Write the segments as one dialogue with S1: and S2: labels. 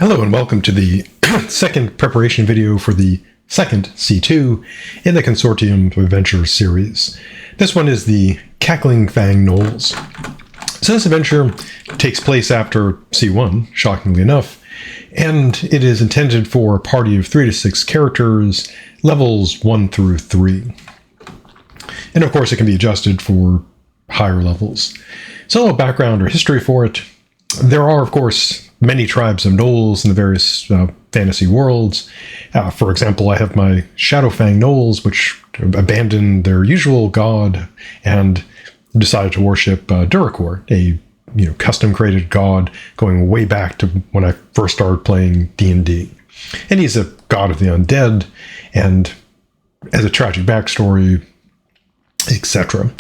S1: Hello and welcome to the second preparation video for the second C2 in the Consortium Adventure series. This one is the Cackling Fang Gnolls. So this adventure takes place after C1, shockingly enough, and it is intended for a party of 3 to 6 characters, levels 1 through 3. And of course it can be adjusted for higher levels. So a little background or history for it. There are, of course, many tribes of gnolls in the various fantasy worlds. For example, I have my Shadow Fang Gnolls, which abandoned their usual god and decided to worship Durakor, a custom-created god going way back to when I first started playing D&D. And he's a god of the undead, and has a tragic backstory, etc.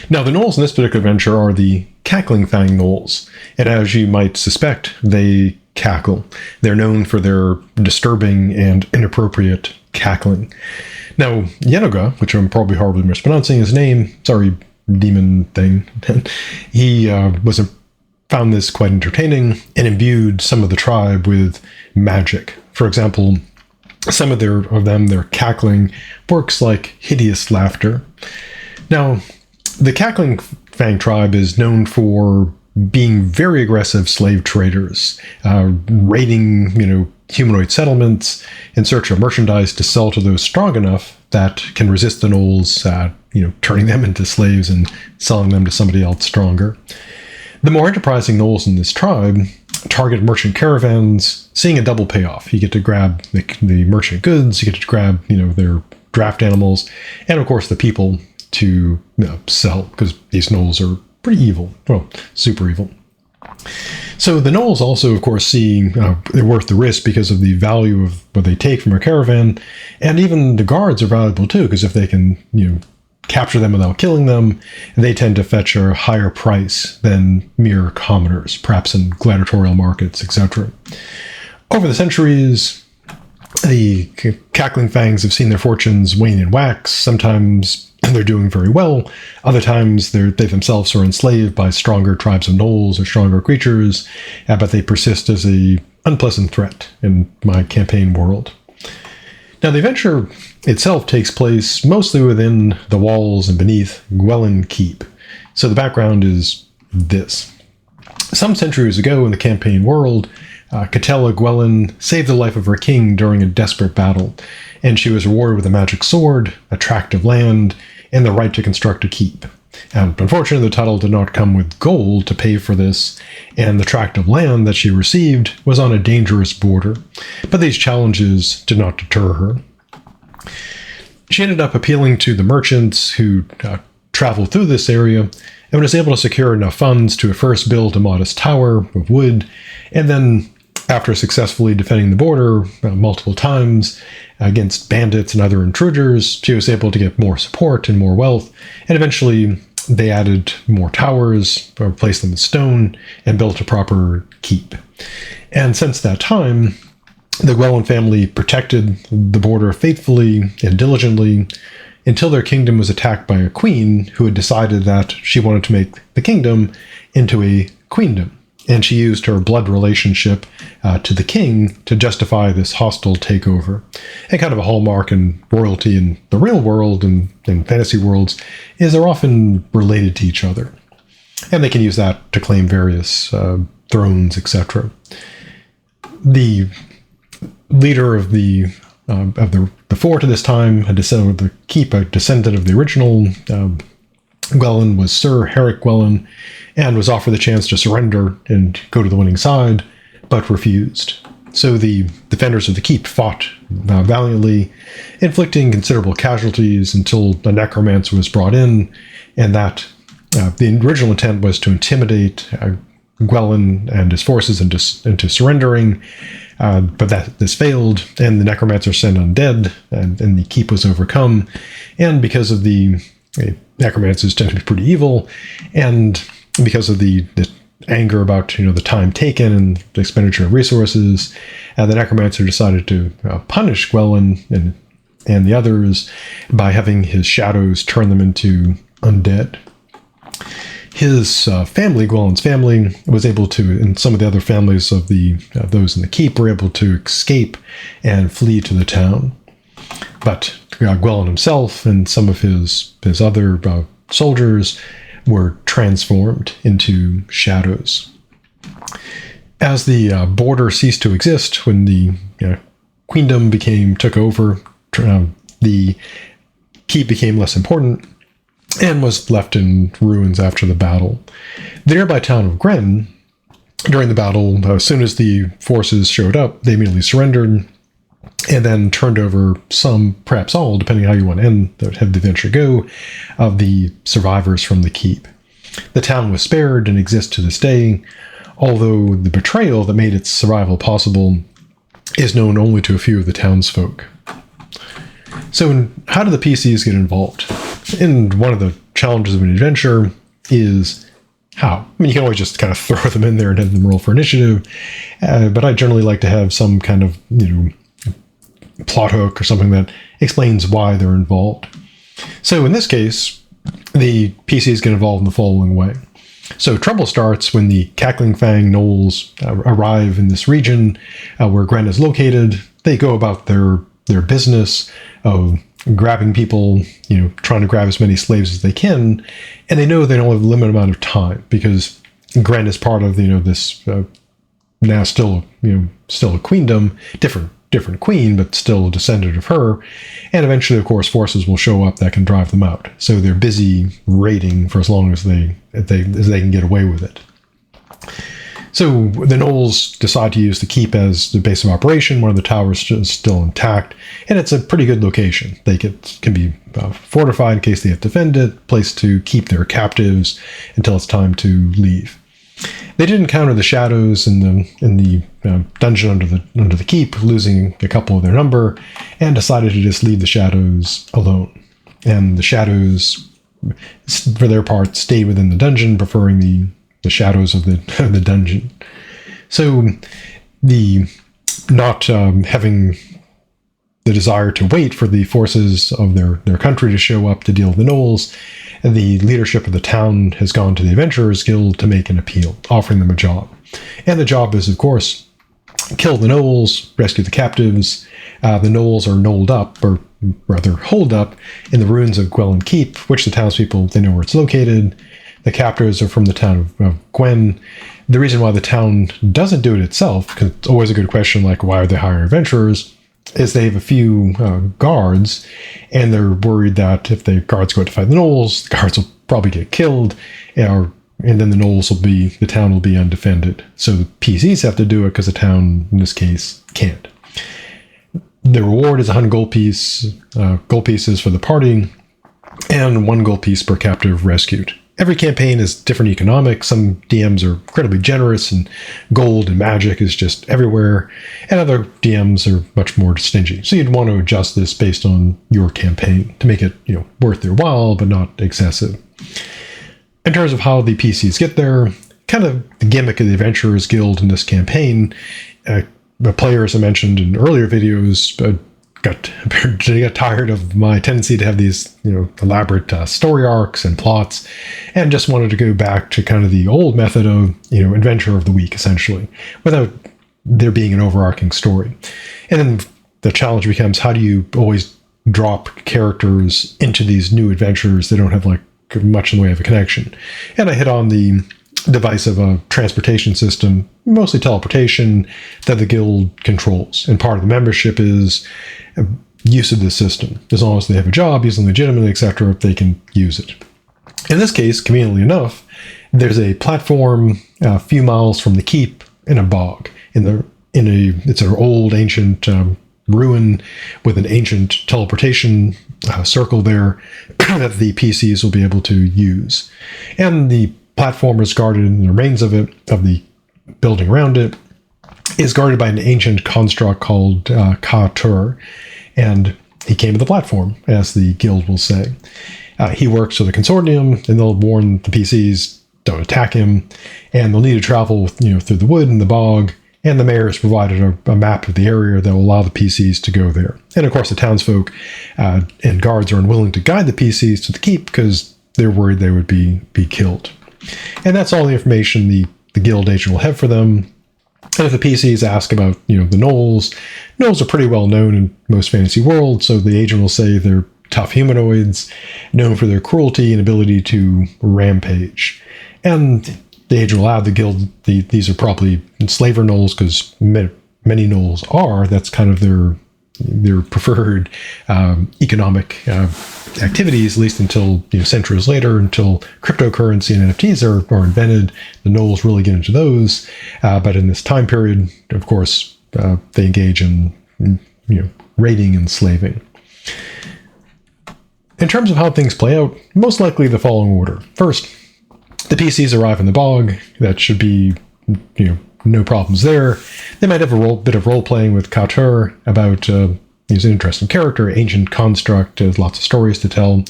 S1: Now, the gnolls in this particular adventure are the Cackling Fang Gnolls, and as you might suspect, they cackle. They're known for their disturbing and inappropriate cackling. Now, Yenoga, which I'm probably horribly mispronouncing his name, sorry, demon thing, he found this quite entertaining and imbued some of the tribe with magic. For example, some of their cackling works like hideous laughter. Now, the Cackling Fang tribe is known for being very aggressive slave traders, raiding, humanoid settlements in search of merchandise to sell to those strong enough that can resist the gnolls, turning them into slaves and selling them to somebody else stronger. The more enterprising gnolls in this tribe target merchant caravans, seeing a double payoff. You get to grab the merchant goods, you get to grab, their draft animals, and of course the people to sell, because these gnolls are pretty evil. Well, super evil. So the gnolls also, of course, see they're worth the risk because of the value of what they take from a caravan, and even the guards are valuable too, because if they can, capture them without killing them, they tend to fetch a higher price than mere commoners, perhaps in gladiatorial markets, etc. Over the centuries, the Cackling Fangs have seen their fortunes wane and wax. Sometimes they're doing very well. Other times they themselves are enslaved by stronger tribes of gnolls or stronger creatures, but they persist as an unpleasant threat in my campaign world. Now, the adventure itself takes place mostly within the walls and beneath Gwellen Keep. So the background is this. Some centuries ago in the campaign world, Catella Gwellen saved the life of her king during a desperate battle, and she was rewarded with a magic sword, a tract of land, and the right to construct a keep. And unfortunately, the title did not come with gold to pay for this, and the tract of land that she received was on a dangerous border. But these challenges did not deter her. She ended up appealing to the merchants who traveled through this area, and was able to secure enough funds to first build a modest tower of wood, and then, after successfully defending the border multiple times against bandits and other intruders, she was able to get more support and more wealth, and eventually they added more towers, replaced them with stone, and built a proper keep. And since that time, the Gwellen family protected the border faithfully and diligently until their kingdom was attacked by a queen who had decided that she wanted to make the kingdom into a queendom. And she used her blood relationship to the king to justify this hostile takeover. And kind of a hallmark in royalty in the real world and in fantasy worlds is they're often related to each other. And they can use that to claim various thrones, etc. The leader of the fort at this time, a descendant of the keep, a descendant of the original Gwellen, was Sir Herrick Gwellen, and was offered the chance to surrender and go to the winning side, but refused. So the defenders of the keep fought valiantly, inflicting considerable casualties until a necromancer was brought in, and that the original intent was to intimidate Gwellen and his forces into surrendering, but this failed, and the necromancer sent undead, and the keep was overcome. And because of the necromancers tend to be pretty evil, and because of the anger about the time taken and the expenditure of resources, the necromancer decided to punish Gwellen and the others by having his shadows turn them into undead. his family, Gwellin's family, was able to, and some of the other families of those in the keep were able to escape and flee to the town. But Gwellin himself and some of his other soldiers were transformed into shadows. As the border ceased to exist, when the queendom took over, the keep became less important and was left in ruins after the battle. The nearby town of Gren, during the battle, as soon as the forces showed up, they immediately surrendered and then turned over some, perhaps all, depending on how you want to have the adventure go, of the survivors from the keep. The town was spared and exists to this day, although the betrayal that made its survival possible is known only to a few of the townsfolk. So how do the PCs get involved? And one of the challenges of an adventure is how. I mean, you can always just kind of throw them in there and have them roll for initiative, but I generally like to have some kind of plot hook or something that explains why they're involved. So in this case, the PCs get involved in the following way. So trouble starts when the Cackling Fang Gnolls arrive in this region where Gren is located. They go about their business of grabbing people, trying to grab as many slaves as they can, and they know they don't have a limited amount of time because Gren is part of this now still a queendom, different queen, but still a descendant of her, and eventually, of course, forces will show up that can drive them out. So they're busy raiding for as long as they can get away with it. So the Gnolls decide to use the keep as the base of operation. One of the towers is still intact, and it's a pretty good location. They can be fortified in case they have to defend it, place to keep their captives until it's time to leave. They did encounter the shadows in the dungeon under the keep, losing a couple of their number, and decided to just leave the shadows alone. And the shadows, for their part, stayed within the dungeon, preferring the shadows of the dungeon. So the not having the desire to wait for the forces of their country to show up to deal with the Gnolls, the leadership of the town has gone to the Adventurers Guild to make an appeal, offering them a job. And the job is, of course, kill the Gnolls, rescue the captives. The Gnolls are knolled up, or rather holed up, in the ruins of Gwellin Keep, which the townspeople, they know where it's located. The captives are from the town of Gwen. The reason why the town doesn't do it itself, because it's always a good question, like why are they hiring adventurers, is they have a few guards, and they're worried that if the guards go out to fight the Gnolls, the guards will probably get killed, and then the town will be undefended. So the PCs have to do it because the town, in this case, can't. The reward is 100 gold pieces for the party, and 1 gold piece per captive rescued. Every campaign is different economics. Some DMs are incredibly generous, and gold and magic is just everywhere, and other DMs are much more stingy. So you'd want to adjust this based on your campaign to make it worth their while, but not excessive. In terms of how the PCs get there, kind of the gimmick of the Adventurers Guild in this campaign, the players I mentioned in earlier videos got tired of my tendency to have these elaborate story arcs and plots, and just wanted to go back to kind of the old method of adventure of the week, essentially, without there being an overarching story. And then the challenge becomes, how do you always drop characters into these new adventures that don't have much in the way of a connection? And I hit on the device of a transportation system, mostly teleportation, that the guild controls, and part of the membership is use of this system. As long as they have a job, using legitimately, etc., they can use it. In this case, conveniently enough, there's a platform a few miles from the keep in a bog. It's an old ancient ruin with an ancient teleportation circle there that the PCs will be able to use. And the platform is guarded, and the remains of the building around it, is guarded by an ancient construct called Ka-Tur, and he came to the platform, as the guild will say. He works for the consortium, and they'll warn the PCs, don't attack him, and they'll need to travel through the wood and the bog, and the mayor has provided a map of the area that will allow the PCs to go there. And of course the townsfolk and guards are unwilling to guide the PCs to the keep because they're worried they would be killed. And that's all the information the guild agent will have for them. And if the PCs ask about, the Gnolls, Gnolls are pretty well known in most fantasy worlds, so the agent will say they're tough humanoids, known for their cruelty and ability to rampage. And the agent will add the guild, these are probably slaver Gnolls, because many Gnolls are. That's kind of their preferred economic activities, at least until centuries later, until cryptocurrency and NFTs are invented. The Gnolls really get into those, but in this time period, of course, they engage in raiding and slaving. In terms of how things play out, most likely the following order. First, the PCs arrive in the bog. That should be no problems there. They might have a bit of role-playing with Kauter about he's an interesting character, ancient construct, has lots of stories to tell.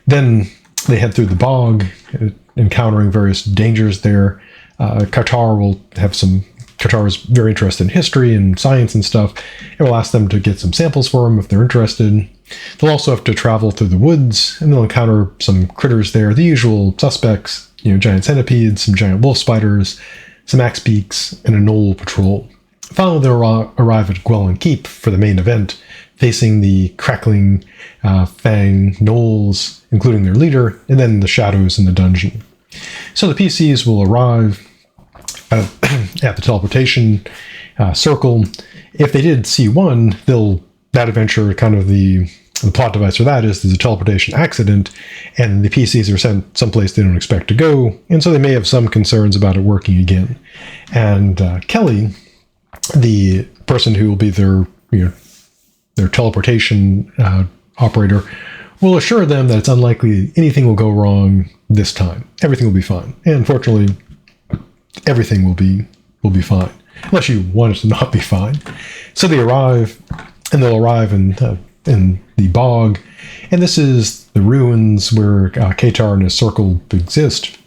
S1: Then they head through the bog, encountering various dangers there. Kautar is very interested in history and science and stuff, and we'll ask them to get some samples for him if they're interested. They'll also have to travel through the woods, and they'll encounter some critters there, the usual suspects, giant centipedes, some giant wolf spiders, some axe beaks, and a gnoll patrol. Finally, they'll arrive at Gwellen Keep for the main event, facing the Cackling Fang Gnolls, including their leader, and then the shadows in the dungeon. So the PCs will arrive at the teleportation circle. If they did C1, that adventure, kind of the plot device for that is there's a teleportation accident, and the PCs are sent someplace they don't expect to go, and so they may have some concerns about it working again. And Kelly, the person who will be their teleportation operator, will assure them that it's unlikely anything will go wrong this time. Everything will be fine. And unfortunately, everything will be fine, unless you want it to not be fine. So they arrive, and they'll arrive in the bog, and this is the ruins where Kautar and his circle exist.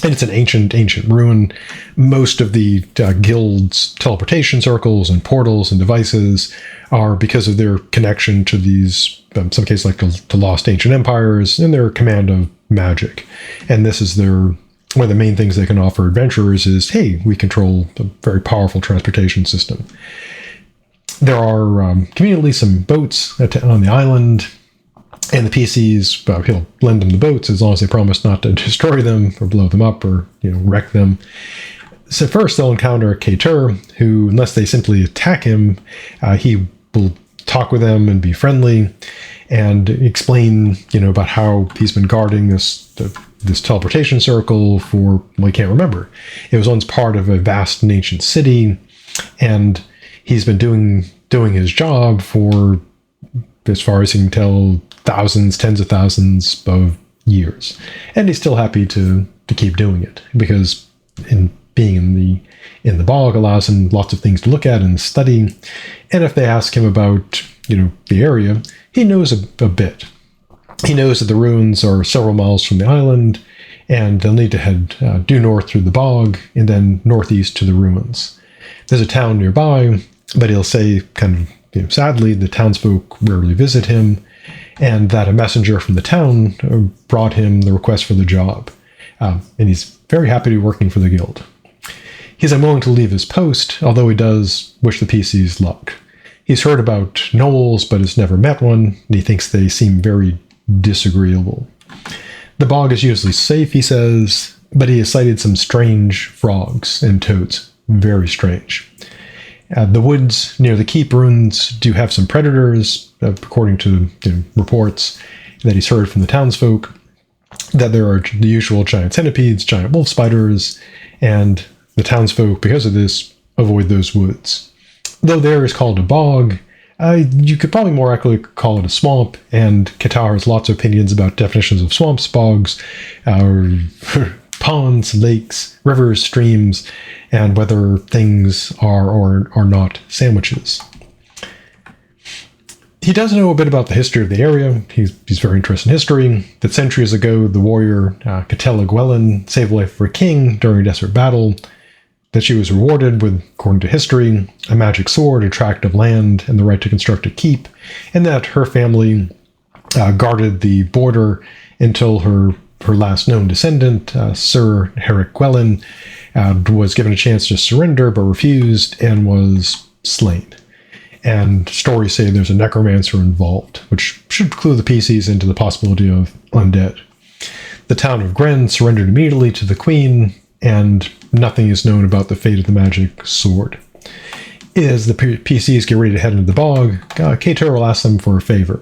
S1: And it's an ancient ruin. Most of the guild's teleportation circles and portals and devices are because of their connection to these, in some cases, like to lost ancient empires, and their command of magic. And this is one of the main things they can offer adventurers is, hey, we control a very powerful transportation system. There are conveniently some boats on the island, and the PCs, he'll lend them the boats as long as they promise not to destroy them or blow them up or wreck them. So first they'll encounter Kauter, who, unless they simply attack him, he will talk with them and be friendly and explain about how he's been guarding this teleportation circle for, he can't remember. It was once part of a vast and ancient city, and he's been doing his job for, as far as he can tell, tens of thousands of years. And he's still happy to keep doing it, because being in the bog allows him lots of things to look at and study. And if they ask him about, the area, he knows a bit. He knows that the ruins are several miles from the island, and they'll need to head due north through the bog and then northeast to the ruins. There's a town nearby, but he'll say, kind of sadly, the townsfolk rarely visit him, and that a messenger from the town brought him the request for the job. And he's very happy to be working for the guild. He's unwilling to leave his post, although he does wish the PCs luck. He's heard about Gnolls, but has never met one, and he thinks they seem very disagreeable. The bog is usually safe, he says, but he has sighted some strange frogs and toads. Very strange. The woods near the keep ruins do have some predators, according to reports that he's heard from the townsfolk, that there are the usual giant centipedes, giant wolf spiders, and the townsfolk, because of this, avoid those woods. Though there is called a bog, you could probably more accurately call it a swamp, and Kautar has lots of opinions about definitions of swamps, bogs, ponds, lakes, rivers, streams, and whether things are or are not sandwiches. He does know a bit about the history of the area. He's very interested in history. That centuries ago, the warrior Catella Gwellen saved the life of her king during a desert battle. That she was rewarded with, according to history, a magic sword, a tract of land, and the right to construct a keep, and that her family guarded the border until her her last known descendant, Sir Herrick Gwelin, was given a chance to surrender but refused and was slain. And stories say there's a necromancer involved, which should clue the PCs into the possibility of undead. The town of Gren surrendered immediately to the queen, and nothing is known about the fate of the magic sword. As the PCs get ready to head into the bog, K2 will ask them for a favor.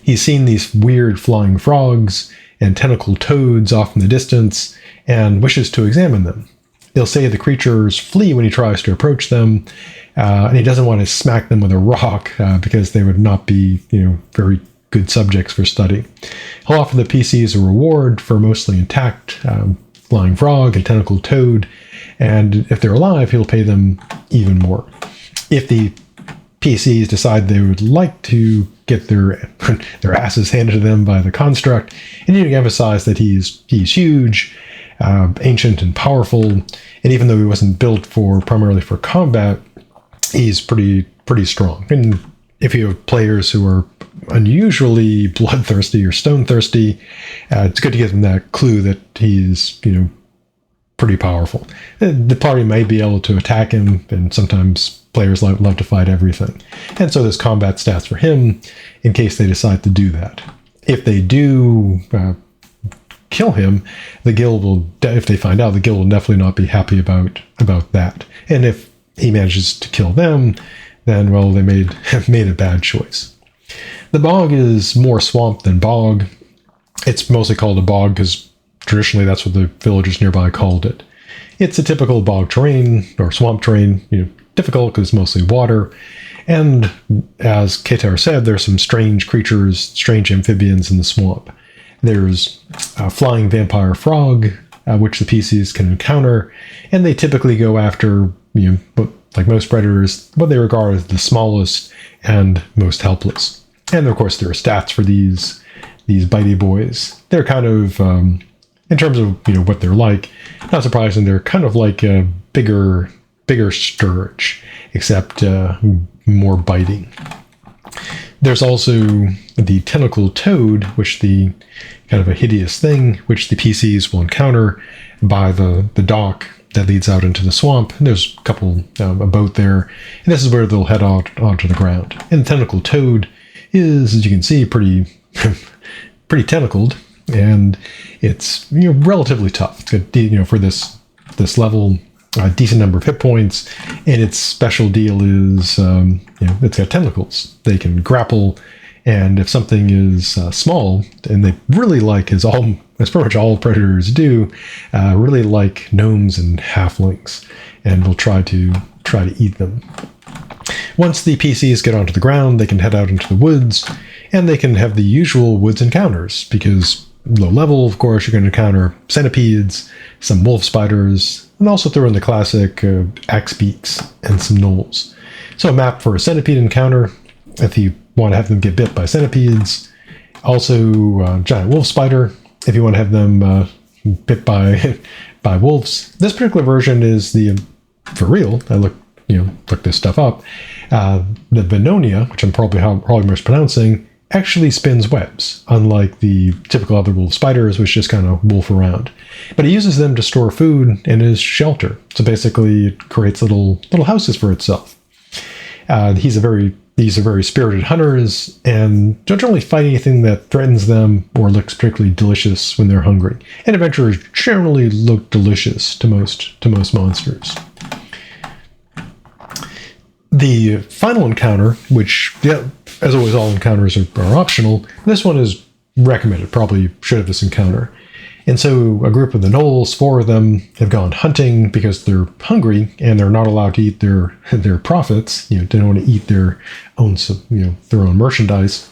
S1: He's seen these weird flying frogs and tentacled toads off in the distance and wishes to examine them. They'll say the creatures flee when he tries to approach them, and he doesn't want to smack them with a rock because they would not be, very good subjects for study. He'll offer the PCs a reward for mostly intact flying frog and tentacled toad, and if they're alive, he'll pay them even more. If the PCs decide they would like to get their asses handed to them by the construct, and you need to emphasize that he's huge, ancient and powerful, and even though he wasn't built primarily for combat, he's pretty strong. And if you have players who are unusually bloodthirsty or stone-thirsty, it's good to give them that clue that he's, pretty powerful. The party may be able to attack him, and sometimes players love to fight everything. And so there's combat stats for him in case they decide to do that. If they do kill him, the guild will, if they find out, the guild will definitely not be happy about that. And if he manages to kill them, then, well, they have made a bad choice. The bog is more swamp than bog. It's mostly called a bog because traditionally that's what the villagers nearby called it. It's a typical bog terrain or swamp terrain, difficult because it's mostly water. And as Ketar said, there's some strange creatures, strange amphibians in the swamp. There's a flying vampire frog, which the PCs can encounter, and they typically go after, like most predators, what they regard as the smallest and most helpless. And of course, there are stats for these bitey boys. They're kind of, in terms of what they're like, not surprising. They're kind of like a bigger scourge, except more biting. There's also the tentacled toad, which the kind of a hideous thing, which the PCs will encounter by the dock that leads out into the swamp. And there's a boat there, and this is where they'll head out onto the ground. And the tentacled toad is, as you can see, pretty tentacled, and it's relatively tough. It's got, for this level, a decent number of hit points, and its special deal is it's got tentacles. They can grapple, and if something is small, and they really like, as pretty much all predators do, really like gnomes and halflings, and will try to eat them. Once the PCs get onto the ground, they can head out into the woods, and they can have the usual woods encounters, because low level, of course, you're going to encounter centipedes, some wolf spiders, and also throw in the classic axe beaks and some gnolls. So a map for a centipede encounter, if you want to have them get bit by centipedes. Also, giant wolf spider, if you want to have them bit by wolves. This particular version is for real. I looked this stuff up. The Venonia, which I'm probably mispronouncing, actually spins webs, unlike the typical other wolf spiders, which just kind of wolf around. But he uses them to store food and as shelter. So basically, it creates little houses for itself. These are very spirited hunters, and don't generally fight anything that threatens them or looks particularly delicious when they're hungry. And adventurers generally look delicious to most monsters. The final encounter, which, as always, all encounters are optional. This one is recommended. Probably should have this encounter. And so a group of the gnolls, 4 of them, have gone hunting because they're hungry and they're not allowed to eat their profits. They don't want to eat their own merchandise.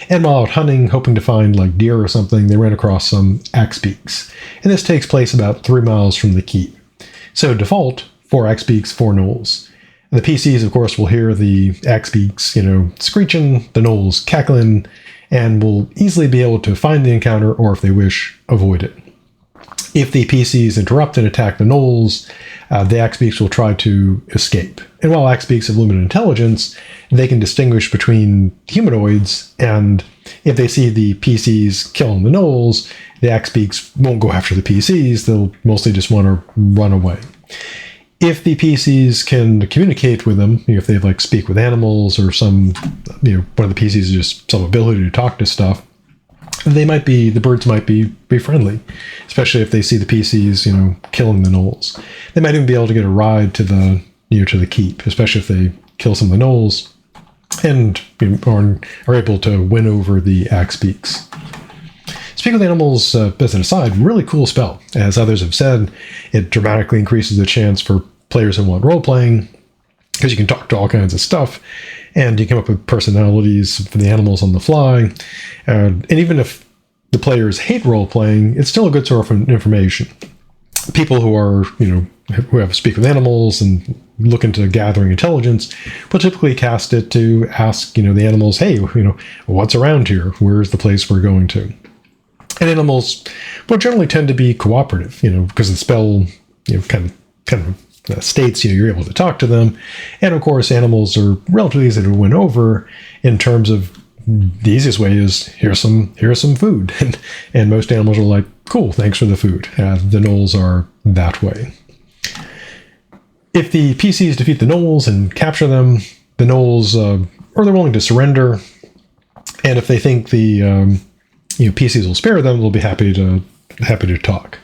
S1: And while out hunting, hoping to find like deer or something, they ran across some axe beaks. And this takes place about 3 miles from the keep. So default, 4 axe beaks, 4 gnolls. And the PCs, of course, will hear the axe beaks, screeching, the gnolls cackling, and will easily be able to find the encounter, or if they wish, avoid it. If the PCs interrupt and attack the gnolls, the Axebeaks will try to escape. And while Axebeaks have limited intelligence, they can distinguish between humanoids, and if they see the PCs killing the gnolls, the Axebeaks won't go after the PCs, they'll mostly just want to run away. If the PCs can communicate with them, if they like speak with animals or some, one of the PCs has just some ability to talk to stuff, the birds might be friendly, especially if they see the PCs, killing the gnolls. They might even be able to get a ride to the keep, especially if they kill some of the gnolls and are able to win over the Axebeaks. Speaking of animals, as an aside, really cool spell. As others have said, it dramatically increases the chance for players who want role-playing, because you can talk to all kinds of stuff, and you come up with personalities for the animals on the fly. And even if the players hate role-playing, it's still a good source of information. People who are, who have to speak with animals and look into gathering intelligence will typically cast it to ask, the animals, hey, what's around here? Where's the place we're going to? And animals will generally tend to be cooperative, because the spell, kind of states, you're able to talk to them. And of course, animals are relatively easy to win over in terms of the easiest way is here's some food. And most animals are like, cool, thanks for the food. The gnolls are that way. If the PCs defeat the gnolls and capture them, the gnolls, or they're willing to surrender. And if they think the PCs will spare them, they'll be happy to talk.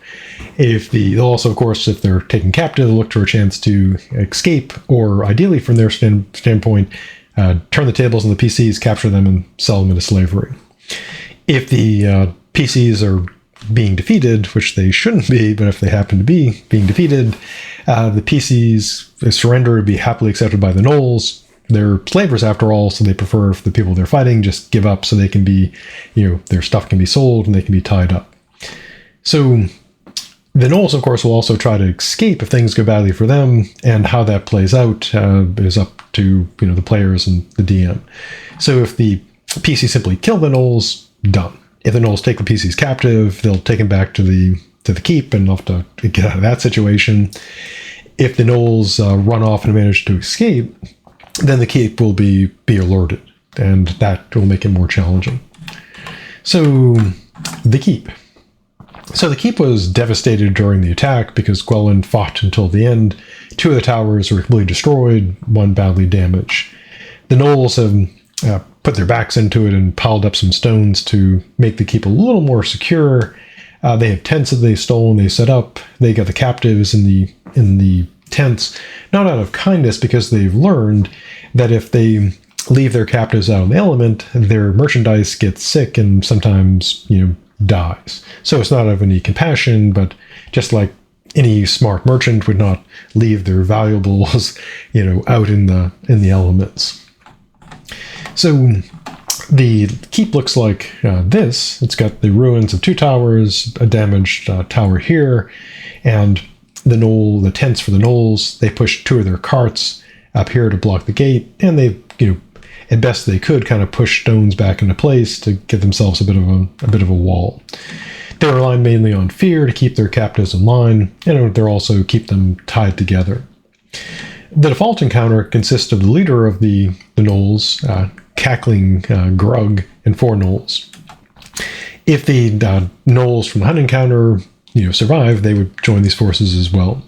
S1: They'll also, of course, if they're taken captive, they'll look for a chance to escape, or ideally, from their standpoint, turn the tables on the PCs, capture them, and sell them into slavery. If the PCs are being defeated, which they shouldn't be, but if they happen to be being defeated, the PCs surrender would be happily accepted by the gnolls. They're slavers after all, so they prefer if the people they're fighting just give up so they can be, their stuff can be sold and they can be tied up. So the gnolls, of course, will also try to escape if things go badly for them, and how that plays out is up to, the players and the DM. So if the PC simply kill the gnolls, done. If the gnolls take the PCs captive, they'll take them back to the keep and they'll have to get out of that situation. If the gnolls run off and manage to escape, then the keep will be alerted, and that will make it more challenging. So, the keep. So the keep was devastated during the attack because Gwelin fought until the end. 2 of the towers were completely destroyed, 1 badly damaged. The gnolls have put their backs into it and piled up some stones to make the keep a little more secure. They have tents that they stole and they set up. They got the captives in the tents, not out of kindness, because they've learned that if they leave their captives out in the element, their merchandise gets sick and sometimes, dies. So it's not out of any compassion, but just like any smart merchant would not leave their valuables, out in the elements. So the keep looks like this. It's got the ruins of 2 towers, a damaged tower here, and the tents for the gnolls. They pushed 2 of their carts up here to block the gate, and they, at best they could, kind of push stones back into place to get themselves a bit of a wall. They rely mainly on fear to keep their captives in line, and they're also keep them tied together. The default encounter consists of the leader of the gnolls, Cackling Grug, and 4 gnolls. If the gnolls from the hunt encounter survive, they would join these forces as well.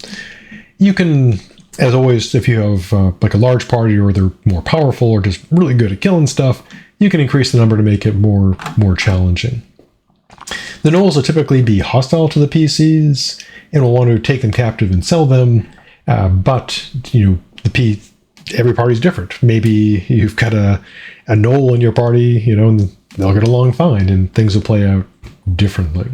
S1: You can, as always, if you have like a large party or they're more powerful or just really good at killing stuff, you can increase the number to make it more challenging. The gnolls will typically be hostile to the PCs and will want to take them captive and sell them, but every party's different. Maybe you've got a gnoll in your party, and they'll get along fine, and things will play out differently.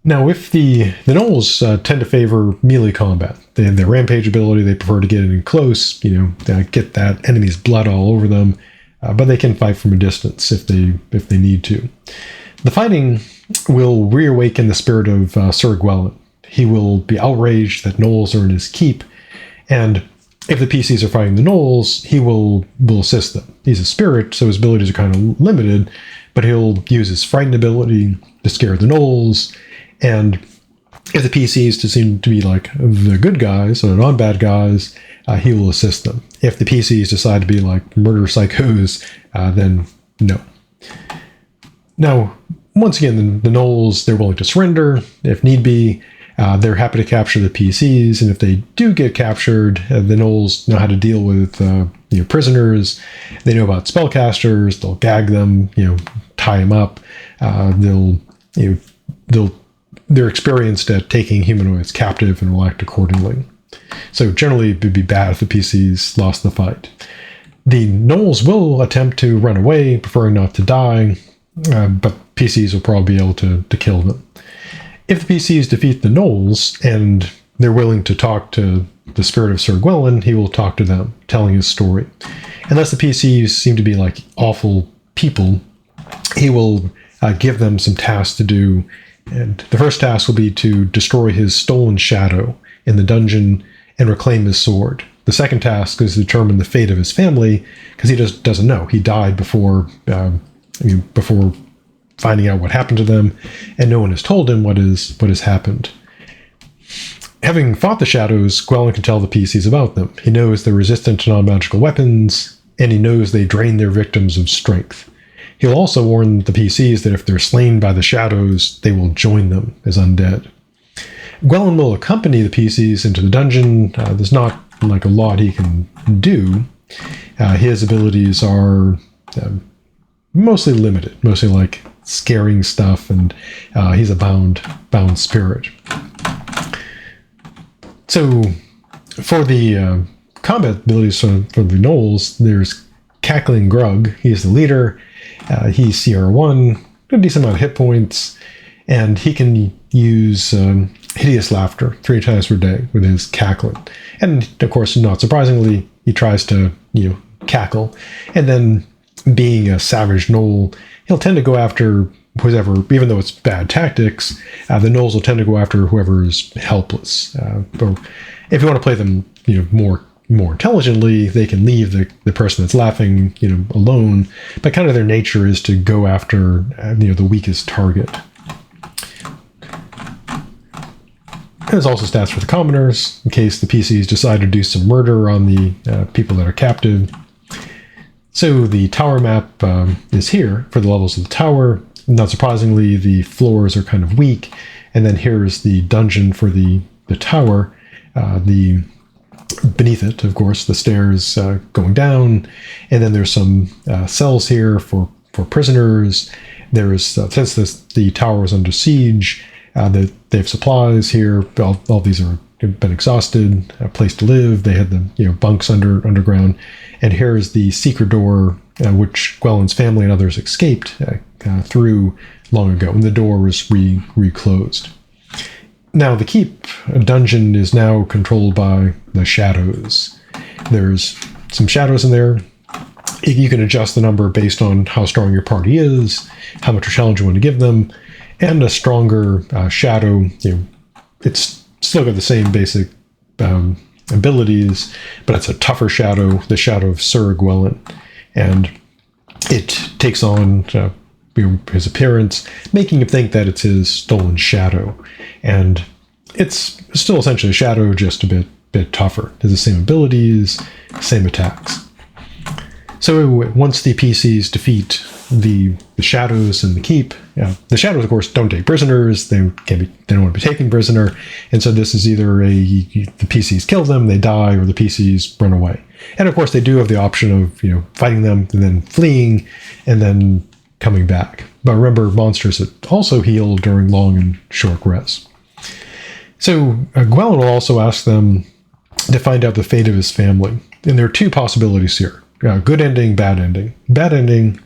S1: Now, if the gnolls tend to favor melee combat, they have their rampage ability, they prefer to get in close, get that enemy's blood all over them, but they can fight from a distance if they need to. The fighting will reawaken the spirit of Sir Gwelin. He will be outraged that gnolls are in his keep, and if the PCs are fighting the gnolls, he will assist them. He's a spirit, so his abilities are kind of limited, but he'll use his frightened ability to scare the gnolls, And if the PCs seem to be like the good guys or non-bad guys, he will assist them. If the PCs decide to be like murder psychos, then no. Now, once again, the Gnolls, they're willing to surrender if need be. They're happy to capture the PCs, and if they do get captured, the Gnolls know how to deal with prisoners. They know about spellcasters. They'll gag them, tie them up. They're experienced at taking humanoids captive and will act accordingly. So generally, it would be bad if the PCs lost the fight. The Gnolls will attempt to run away, preferring not to die, but PCs will probably be able to kill them. If the PCs defeat the Gnolls and they're willing to talk to the spirit of Sir Gwelin, he will talk to them, telling his story. Unless the PCs seem to be like awful people, he will give them some tasks to do. And the first task will be to destroy his stolen shadow in the dungeon and reclaim his sword. The second task is to determine the fate of his family, because he just doesn't know. He died before finding out what happened to them, and no one has told him what has happened. Having fought the shadows, Gwelin can tell the PCs about them. He knows they're resistant to non-magical weapons, and he knows they drain their victims of strength. He'll also warn the PCs that if they're slain by the shadows, they will join them as undead. Gwelin will accompany the PCs into the dungeon. There's not like a lot he can do. His abilities are mostly limited, mostly like scaring stuff, and he's a bound spirit. So for the combat abilities for the Gnolls, there's Cackling Grug. He's the leader. He's CR1, a decent amount of hit points, and he can use hideous laughter 3 times per day with his cackling. And of course, not surprisingly, he tries to cackle. And then, being a savage Gnoll, he'll tend to go after whoever, even though it's bad tactics. The Gnolls will tend to go after whoever is helpless. But if you want to play them, more intelligently, they can leave the person that's laughing, alone. But kind of their nature is to go after, the weakest target. There's also stats for the commoners, in case the PCs decide to do some murder on the people that are captive. So the tower map is here for the levels of the tower. Not surprisingly, the floors are kind of weak. And then here's the dungeon for the tower. Beneath it, of course, the stairs going down. And then there's some cells here for prisoners. There's, since the tower was under siege, they have supplies here. All these have been exhausted. A place to live. They had the bunks underground. And here is the secret door, which Gwelin's family and others escaped through long ago, and the door was reclosed. Now, the keep dungeon is now controlled by the shadows. There's some shadows in there. You can adjust the number based on how strong your party is, how much challenge you want to give them, and a stronger shadow. It's still got the same basic abilities, but it's a tougher shadow, the shadow of Sir Gwelin, and it takes on his appearance, making him think that it's his stolen shadow. And it's still essentially a shadow, just a bit tougher. It has the same abilities, same attacks. So once the PCs defeat the shadows and the keep, the shadows, of course, don't take prisoners. They don't want to be taken prisoner, and so this is either the PCs kill them, they die, or the PCs run away. And of course, they do have the option of fighting them and then fleeing, and then coming back. But remember, monsters also heal during long and short rests. So Gwelin will also ask them to find out the fate of his family, and there are 2 possibilities here. Good ending, bad ending. Bad ending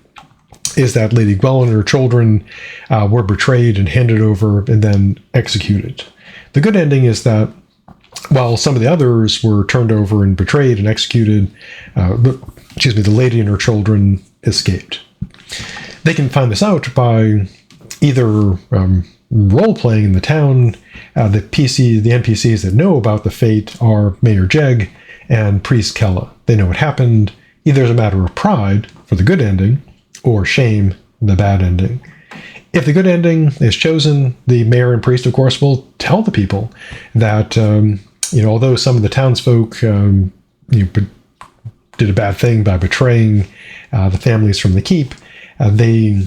S1: is that Lady Gwelin and her children were betrayed and handed over and then executed. The good ending is that while some of the others were turned over and betrayed and executed, the lady and her children escaped. They can find this out by either role-playing in the town. The NPCs that know about the fate are Mayor Jeg and Priest Kella. They know what happened. Either as a matter of pride for the good ending, or shame, the bad ending. If the good ending is chosen, the mayor and priest, of course, will tell the people that, although some of the townsfolk did a bad thing by betraying the families from the keep, they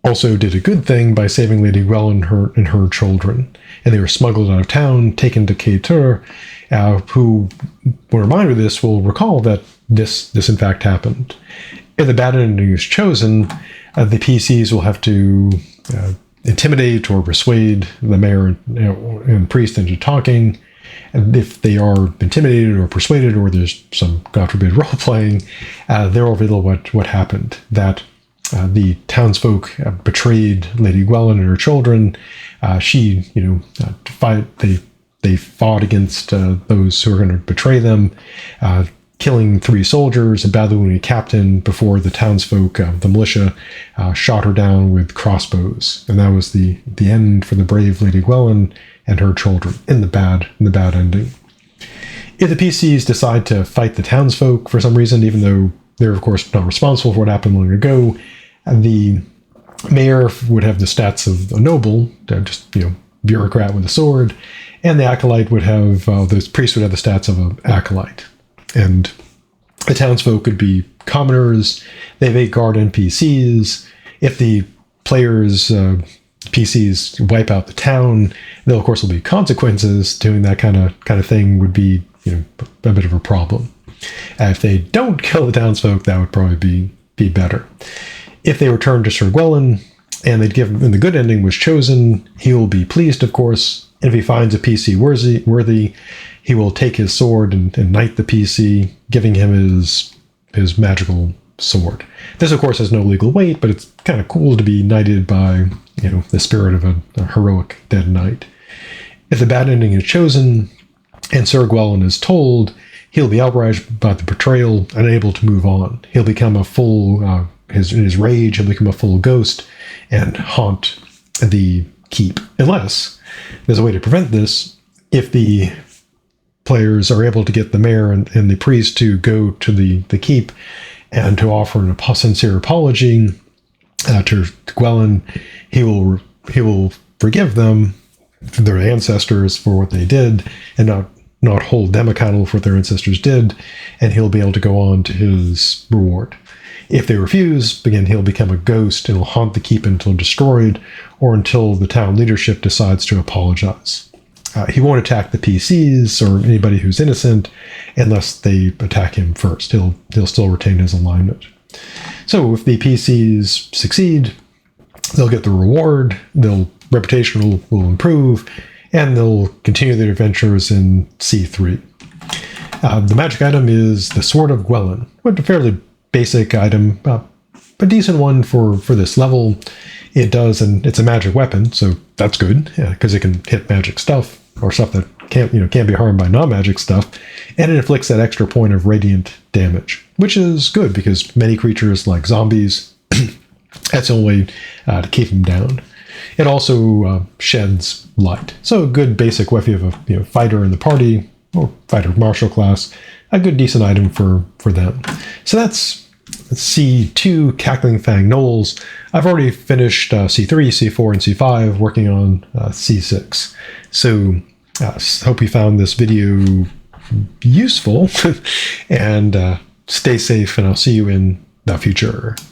S1: also did a good thing by saving Lady Gwell and her children. And they were smuggled out of town, taken to C2, who, when reminded of this, will recall that this in fact happened. If the bad ending is chosen, the PCs will have to intimidate or persuade the mayor and priest into talking. And if they are intimidated or persuaded, or there's some, God forbid, role-playing, they'll reveal what happened. That the townsfolk betrayed Lady Gwellen and her children. They fought against those who were going to betray them, killing 3 soldiers and badly wounding a captain before the townsfolk, the militia, shot her down with crossbows. And that was the end for the brave Lady Gwellen and her children in the bad ending. If the PCs decide to fight the townsfolk for some reason, even though they're of course not responsible for what happened long ago, the mayor would have the stats of a noble, just bureaucrat with a sword, and the acolyte would have the priest would have the stats of an acolyte. And the townsfolk could be commoners. They may guard NPCs. If the players' PCs wipe out the town, there of course will be consequences. Doing that kind of thing would be a bit of a problem. If they don't kill the townsfolk, that would probably be better. If they return to Sir Gwellen and the good ending was chosen, he will be pleased, of course. And if he finds a PC worthy, he will take his sword and knight the PC, giving him his magical sword. This, of course, has no legal weight, but it's kind of cool to be knighted by the spirit of a heroic dead knight. If the bad ending is chosen and Sir Gwellen is told, he'll be outraged by the betrayal, unable to move on. He'll become a full, in his rage, he'll become a full ghost and haunt the keep. Unless there's a way to prevent this. If the players are able to get the mayor and the priest to go to the keep and to offer a sincere apology to Gwellen, he will forgive them, their ancestors, for what they did, and not hold them accountable for what their ancestors did, and he'll be able to go on to his reward. If they refuse, again, he'll become a ghost and will haunt the keep until destroyed, or until the town leadership decides to apologize. He won't attack the PCs or anybody who's innocent unless they attack him first. He'll still retain his alignment. So if the PCs succeed, they'll get the reward, their reputation will improve, and they'll continue their adventures in C3. The magic item is the Sword of Gwellen, a fairly basic item, a decent one for this level. It does, and it's a magic weapon, so that's good, because it can hit magic stuff, or stuff that can't be harmed by non-magic stuff, and it inflicts that extra point of radiant damage, which is good because many creatures like zombies, that's the only way to keep them down. It also sheds light, so a good basic weapon. If you have a fighter in the party or fighter martial class, a good decent item for them. So that's C2 Cackling Fang Gnolls. I've already finished C3, C4, and C5, working on C6. So hope you found this video useful, and stay safe, and I'll see you in the future.